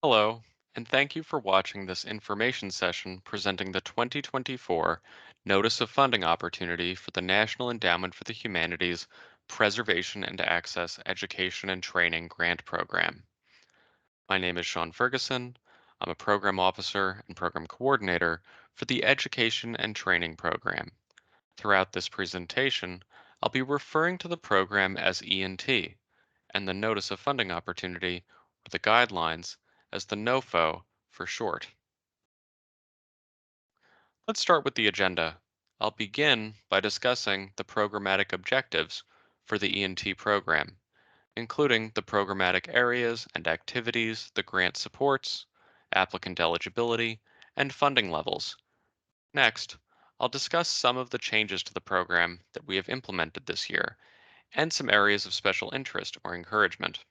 Hello, and thank you for watching this information session presenting the 2024 Notice of Funding Opportunity for the National Endowment for the Humanities Preservation and Access Education and Training Grant Program. My name is Sean Ferguson. I'm a program officer and program coordinator for the Education and Training Program. Throughout this presentation, I'll be referring to the program as ENT and the Notice of Funding Opportunity, or the guidelines, as the NOFO for short. Let's start with the agenda. I'll begin by discussing the programmatic objectives for the ENT program, including the programmatic areas and activities the grant supports, applicant eligibility, and funding levels. Next, I'll discuss some of the changes to the program that we have implemented this year and some areas of special interest or encouragement.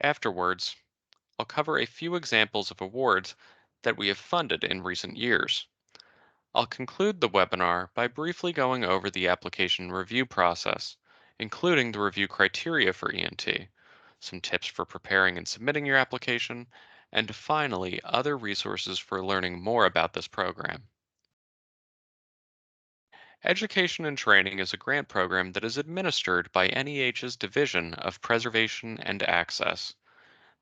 Afterwards, I'll cover a few examples of awards that we have funded in recent years. I'll conclude the webinar by briefly going over the application review process, including the review criteria for ENT, some tips for preparing and submitting your application, and finally, other resources for learning more about this program. Education and Training is a grant program that is administered by NEH's Division of Preservation and Access.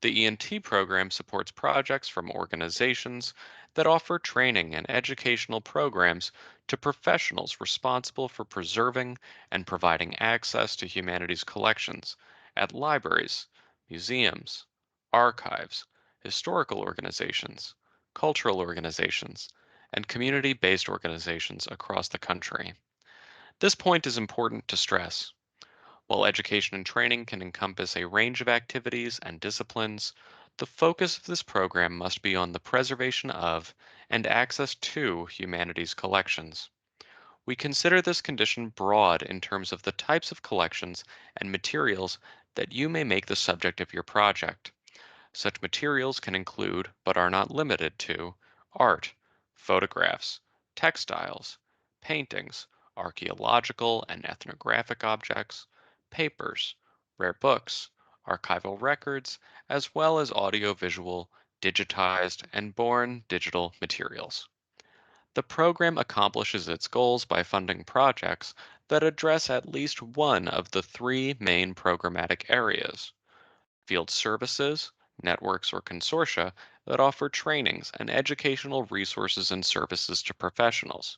The ENT program supports projects from organizations that offer training and educational programs to professionals responsible for preserving and providing access to humanities collections at libraries, museums, archives, historical organizations, cultural organizations, and community based organizations across the country. This point is important to stress. While education and training can encompass a range of activities and disciplines, the focus of this program must be on the preservation of and access to humanities collections. We consider this condition broad in terms of the types of collections and materials that you may make the subject of your project. Such materials can include, but are not limited to, art, photographs, textiles, paintings, archaeological and ethnographic objects, papers, rare books, archival records, as well as audiovisual, digitized, and born digital materials. The program accomplishes its goals by funding projects that address at least one of the three main programmatic areas: field services, networks, or consortia that offer trainings and educational resources and services to professionals,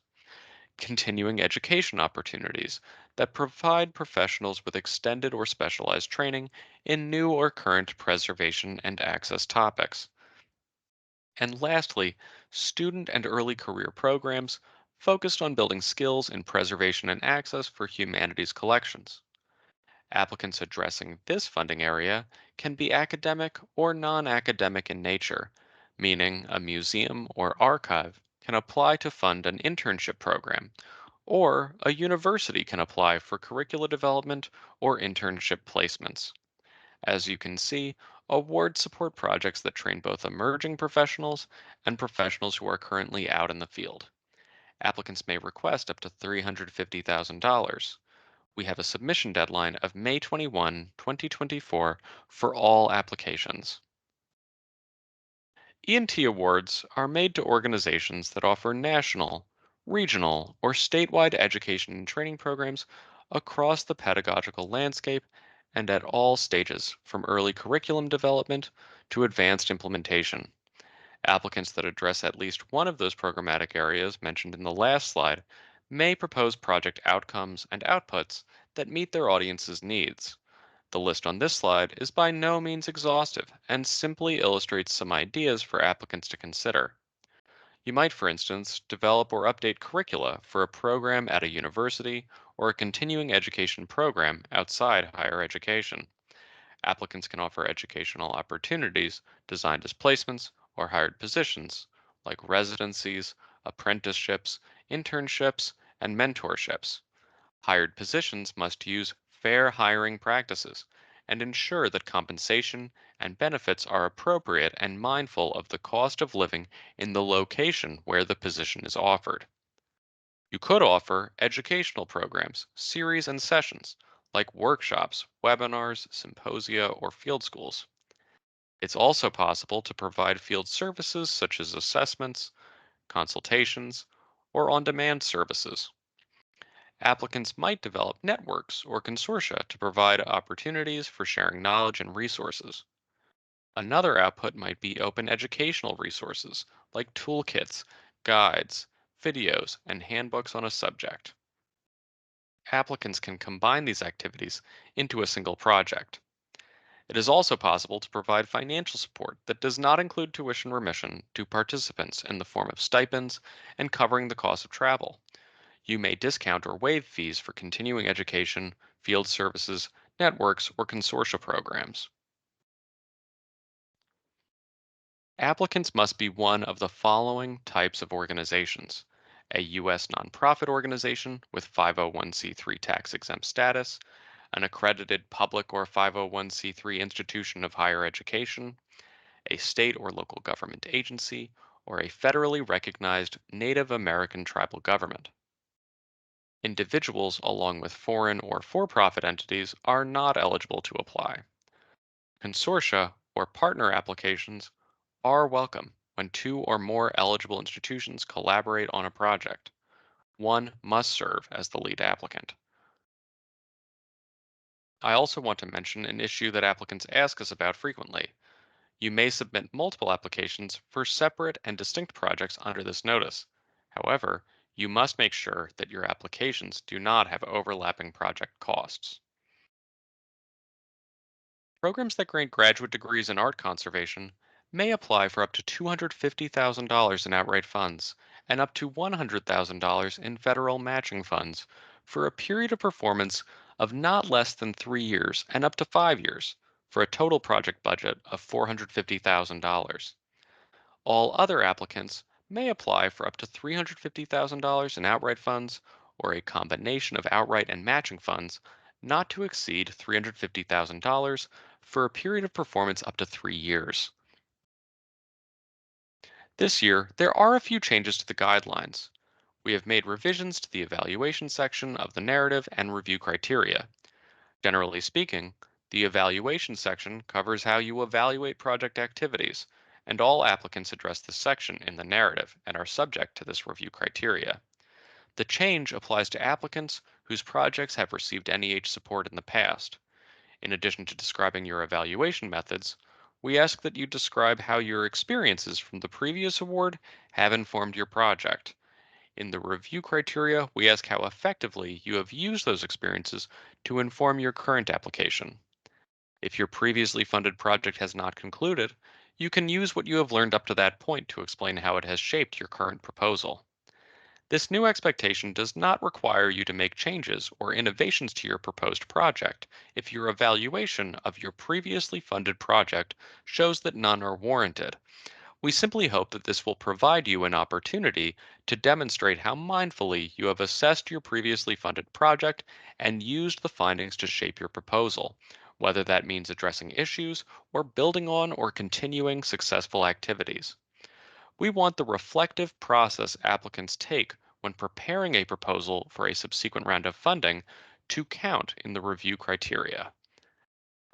continuing education opportunities that provide professionals with extended or specialized training in new or current preservation and access topics, and lastly, student and early career programs focused on building skills in preservation and access for humanities collections. Applicants addressing this funding area can be academic or non academic in nature, meaning a museum or archive can apply to fund an internship program, or a university can apply for curricula development or internship placements. As you can see, awards support projects that train both emerging professionals and professionals who are currently out in the field. Applicants may request up to $350,000. We have a submission deadline of May 21, 2024 for all applications. ENT awards are made to organizations that offer national, regional, or statewide education and training programs across the pedagogical landscape and at all stages, from early curriculum development to advanced implementation. Applicants that address at least one of those programmatic areas mentioned in the last slide may propose project outcomes and outputs that meet their audience's needs. The list on this slide is by no means exhaustive and simply illustrates some ideas for applicants to consider. You might, for instance, develop or update curricula for a program at a university or a continuing education program outside higher education. Applicants can offer educational opportunities designed as placements or hired positions, like residencies, apprenticeships, internships, and mentorships. Hired positions must use fair hiring practices and ensure that compensation and benefits are appropriate and mindful of the cost of living in the location where the position is offered. You could offer educational programs, series, and sessions like workshops, webinars, symposia, or field schools. It's also possible to provide field services such as assessments, consultations, or on demand services. Applicants might develop networks or consortia to provide opportunities for sharing knowledge and resources. Another output might be open educational resources like toolkits, guides, videos, and handbooks on a subject. Applicants can combine these activities into a single project. It is also possible to provide financial support that does not include tuition remission to participants in the form of stipends and covering the cost of travel. You may discount or waive fees for continuing education, field services, networks, or consortia programs. Applicants must be one of the following types of organizations: a U.S. nonprofit organization with 501c3 tax exempt status, an accredited public or 501c3 institution of higher education, a state or local government agency, or a federally recognized Native American tribal government. Individuals, along with foreign or for profit entities, are not eligible to apply. Consortia or partner applications are welcome when two or more eligible institutions collaborate on a project. One must serve as the lead applicant. I also want to mention an issue that applicants ask us about frequently. You may submit multiple applications for separate and distinct projects under this notice. However, you must make sure that your applications do not have overlapping project costs. Programs that grant graduate degrees in art conservation may apply for up to $250,000 in outright funds and up to $100,000 in federal matching funds for a period of performance of not less than 3 years and up to 5 years for a total project budget of $450,000. All other applicants may apply for up to $350,000 in outright funds or a combination of outright and matching funds not to exceed $350,000 for a period of performance up to 3 years. This year, there are a few changes to the guidelines. We have made revisions to the evaluation section of the narrative and review criteria. Generally speaking, the evaluation section covers how you evaluate project activities, and all applicants address this section in the narrative and are subject to this review criteria. The change applies to applicants whose projects have received NEH support in the past. In addition to describing your evaluation methods, we ask that you describe how your experiences from the previous award have informed your project. In the review criteria, we ask how effectively you have used those experiences to inform your current application. If your previously funded project has not concluded, you can use what you have learned up to that point to explain how it has shaped your current proposal. This new expectation does not require you to make changes or innovations to your proposed project if your evaluation of your previously funded project shows that none are warranted. We simply hope that this will provide you an opportunity to demonstrate how mindfully you have assessed your previously funded project and used the findings to shape your proposal, whether that means addressing issues or building on or continuing successful activities. We want the reflective process applicants take when preparing a proposal for a subsequent round of funding to count in the review criteria.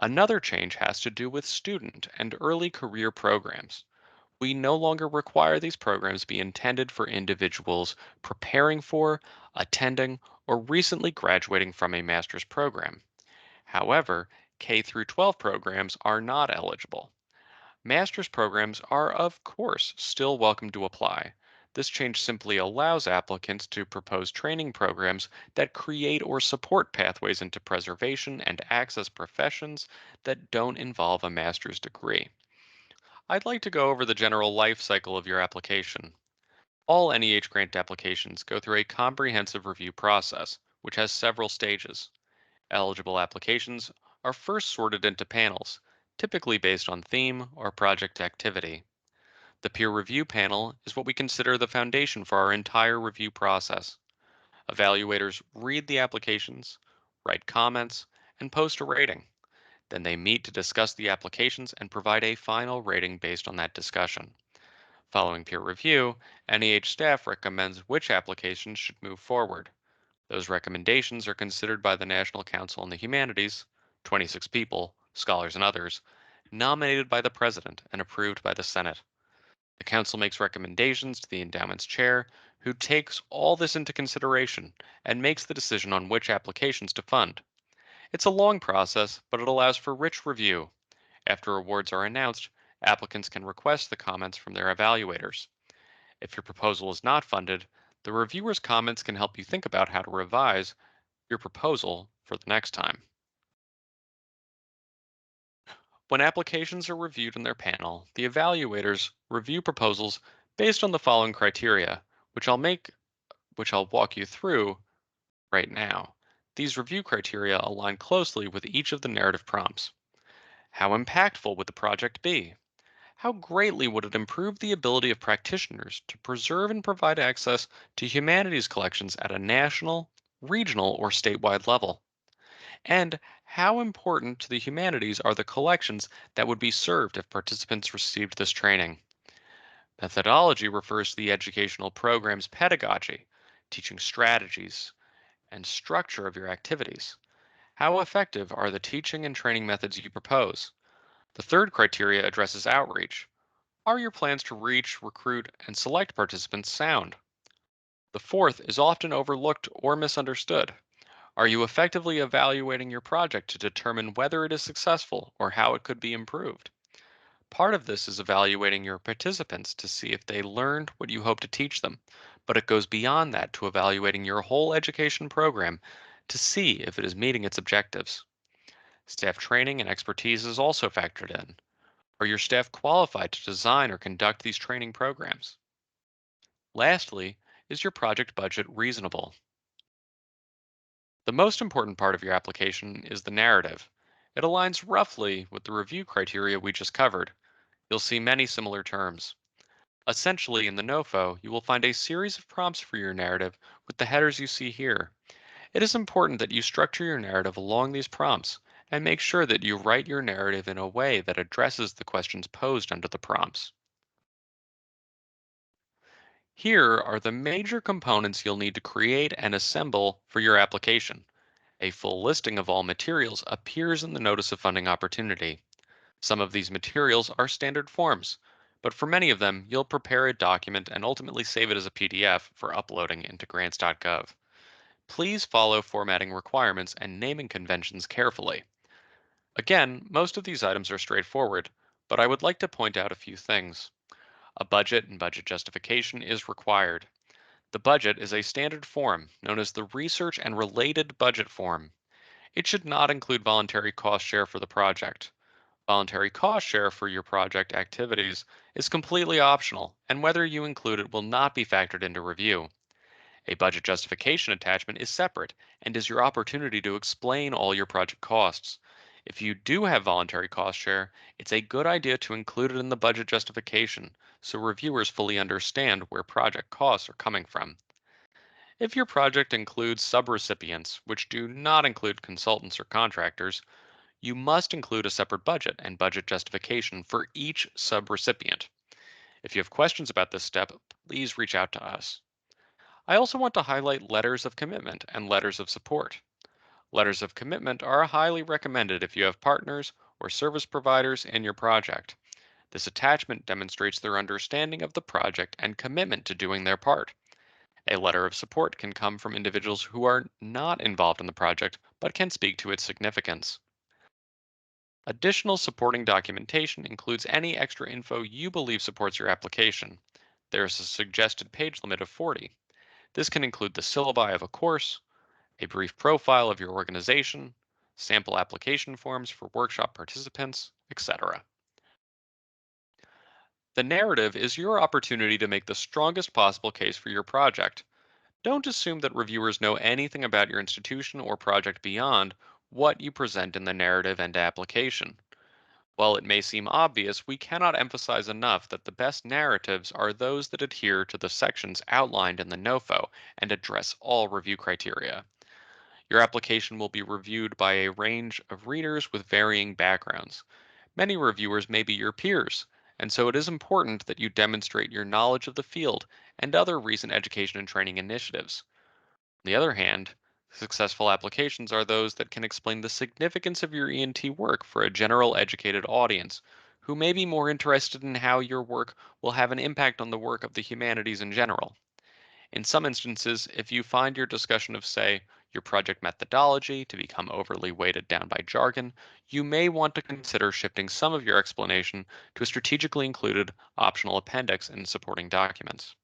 Another change has to do with student and early career programs. We no longer require these programs be intended for individuals preparing for, attending, or recently graduating from a master's program. However, K through 12 programs are not eligible. Master's programs are, of course, still welcome to apply. This change simply allows applicants to propose training programs that create or support pathways into preservation and access professions that don't involve a master's degree. I'd like to go over the general life cycle of your application. All NEH grant applications go through a comprehensive review process, which has several stages. Eligible applications are first sorted into panels, typically based on theme or project activity. The peer review panel is what we consider the foundation for our entire review process. Evaluators read the applications, write comments, and post a rating. Then they meet to discuss the applications and provide a final rating based on that discussion. Following peer review, NEH staff recommends which applications should move forward. Those recommendations are considered by the National Council on the Humanities, 26 people, scholars and others, nominated by the President and approved by the Senate. The Council makes recommendations to the endowment's chair, who takes all this into consideration and makes the decision on which applications to fund. It's a long process, but it allows for rich review. After awards are announced, applicants can request the comments from their evaluators. If your proposal is not funded, the reviewer's comments can help you think about how to revise your proposal for the next time. When applications are reviewed in their panel, the evaluators review proposals based on the following criteria, which I'll walk you through right now. These review criteria align closely with each of the narrative prompts. How impactful would the project be? How greatly would it improve the ability of practitioners to preserve and provide access to humanities collections at a national, regional, or statewide level? And how important to the humanities are the collections that would be served if participants received this training? Methodology refers to the educational program's pedagogy, teaching strategies, and structure of your activities. How effective are the teaching and training methods you propose? The third criteria addresses outreach. Are your plans to reach, recruit, and select participants sound? The fourth is often overlooked or misunderstood. Are you effectively evaluating your project to determine whether it is successful or how it could be improved? Part of this is evaluating your participants to see if they learned what you hope to teach them, but it goes beyond that to evaluating your whole education program to see if it is meeting its objectives. Staff training and expertise is also factored in. Are your staff qualified to design or conduct these training programs? Lastly, is your project budget reasonable? The most important part of your application is the narrative. It aligns roughly with the review criteria we just covered. You'll see many similar terms. Essentially, in the NOFO, you will find a series of prompts for your narrative with the headers you see here. It is important that you structure your narrative along these prompts and make sure that you write your narrative in a way that addresses the questions posed under the prompts. Here are the major components you'll need to create and assemble for your application. A full listing of all materials appears in the Notice of Funding Opportunity. Some of these materials are standard forms, but for many of them, you'll prepare a document and ultimately save it as a PDF for uploading into grants.gov. Please follow formatting requirements and naming conventions carefully. Again, most of these items are straightforward, but I would like to point out a few things. A budget and budget justification is required. The budget is a standard form known as the Research and Related Budget Form. It should not include voluntary cost share for the project. Voluntary cost share for your project activities is completely optional, and whether you include it will not be factored into review. A budget justification attachment is separate and is your opportunity to explain all your project costs. If you do have voluntary cost share, it's a good idea to include it in the budget justification so reviewers fully understand where project costs are coming from. If your project includes subrecipients, which do not include consultants or contractors, you must include a separate budget and budget justification for each subrecipient. If you have questions about this step, please reach out to us. I also want to highlight letters of commitment and letters of support. Letters of commitment are highly recommended if you have partners or service providers in your project. This attachment demonstrates their understanding of the project and commitment to doing their part. A letter of support can come from individuals who are not involved in the project but can speak to its significance. Additional supporting documentation includes any extra info you believe supports your application. There is a suggested page limit of 40. This can include the syllabi of a course, a brief profile of your organization, sample application forms for workshop participants, etc. The narrative is your opportunity to make the strongest possible case for your project. Don't assume that reviewers know anything about your institution or project beyond what you present in the narrative and application. While it may seem obvious, we cannot emphasize enough that the best narratives are those that adhere to the sections outlined in the NOFO and address all review criteria. Your application will be reviewed by a range of readers with varying backgrounds. Many reviewers may be your peers, and so it is important that you demonstrate your knowledge of the field and other recent education and training initiatives. On the other hand, Successful applications are those that can explain the significance of your ENT work for a general educated audience who may be more interested in how your work will have an impact on the work of the humanities in general. In some instances, if you find your discussion of, say, your project methodology to become overly weighted down by jargon, you may want to consider shifting some of your explanation to a strategically included optional appendix in supporting documents.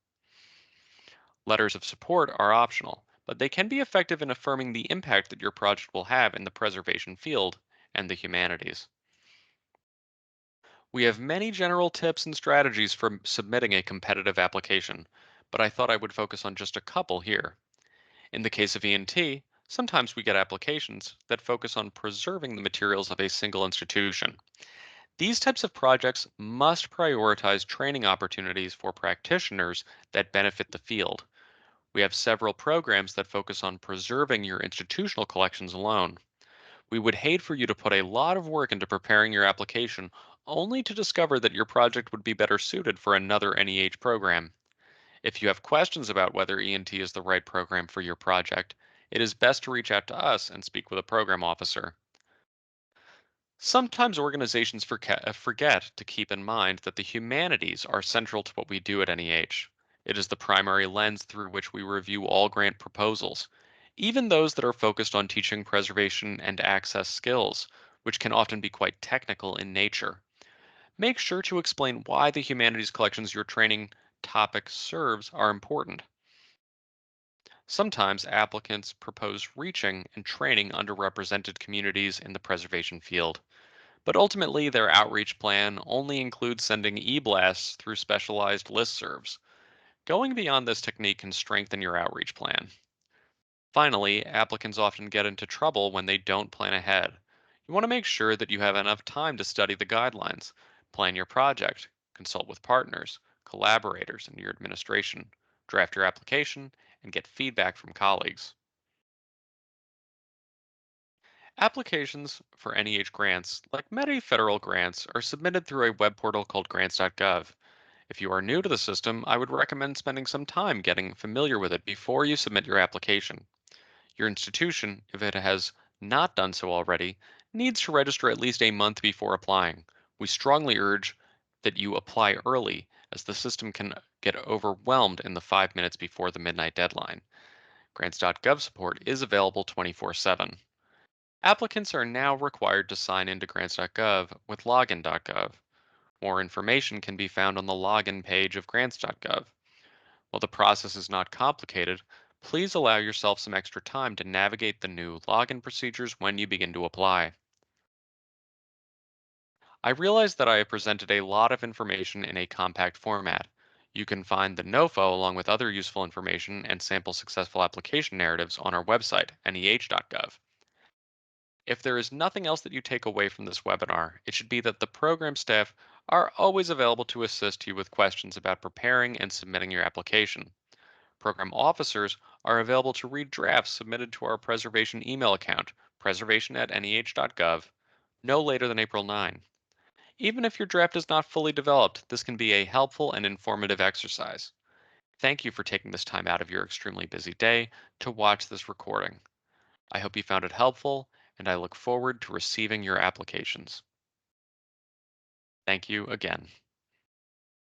Letters of support are optional, but they can be effective in affirming the impact that your project will have in the preservation field and the humanities. We have many general tips and strategies for submitting a competitive application, but I thought I would focus on just a couple here. In the case of ENT, sometimes we get applications that focus on preserving the materials of a single institution. These types of projects must prioritize training opportunities for practitioners that benefit the field. We have several programs that focus on preserving your institutional collections alone. We would hate for you to put a lot of work into preparing your application only to discover that your project would be better suited for another NEH program. If you have questions about whether ENT is the right program for your project, it is best to reach out to us and speak with a program officer. Sometimes organizations forget to keep in mind that the humanities are central to what we do at NEH. It is the primary lens through which we review all grant proposals, even those that are focused on teaching preservation and access skills, which can often be quite technical in nature. Make sure to explain why the humanities collections your training topic serves are important. Sometimes applicants propose reaching and training underrepresented communities in the preservation field, but ultimately their outreach plan only includes sending e-blasts through specialized listservs. Going beyond this technique can strengthen your outreach plan. Finally, applicants often get into trouble when they don't plan ahead. You want to make sure that you have enough time to study the guidelines, plan your project, consult with partners, collaborators, and your administration, draft your application, and get feedback from colleagues. Applications for NEH grants, like many federal grants, are submitted through a web portal called grants.gov. If you are new to the system, I would recommend spending some time getting familiar with it before you submit your application. Your institution, if it has not done so already, needs to register at least a month before applying. We strongly urge that you apply early, as the system can get overwhelmed in the 5 minutes before the midnight deadline. Grants.gov support is available 24/7. Applicants are now required to sign into grants.gov with login.gov. More information can be found on the login page of grants.gov. While the process is not complicated, please allow yourself some extra time to navigate the new login procedures when you begin to apply. I realize that I have presented a lot of information in a compact format. You can find the NOFO along with other useful information and sample successful application narratives on our website, NEH.gov. If there is nothing else that you take away from this webinar, it should be that the program staff are always available to assist you with questions about preparing and submitting your application. Program officers are available to read drafts submitted to our preservation email account, preservation@neh.gov, no later than April 9. Even if your draft is not fully developed, this can be a helpful and informative exercise. Thank you for taking this time out of your extremely busy day to watch this recording. I hope you found it helpful, and I look forward to receiving your applications. Thank you again.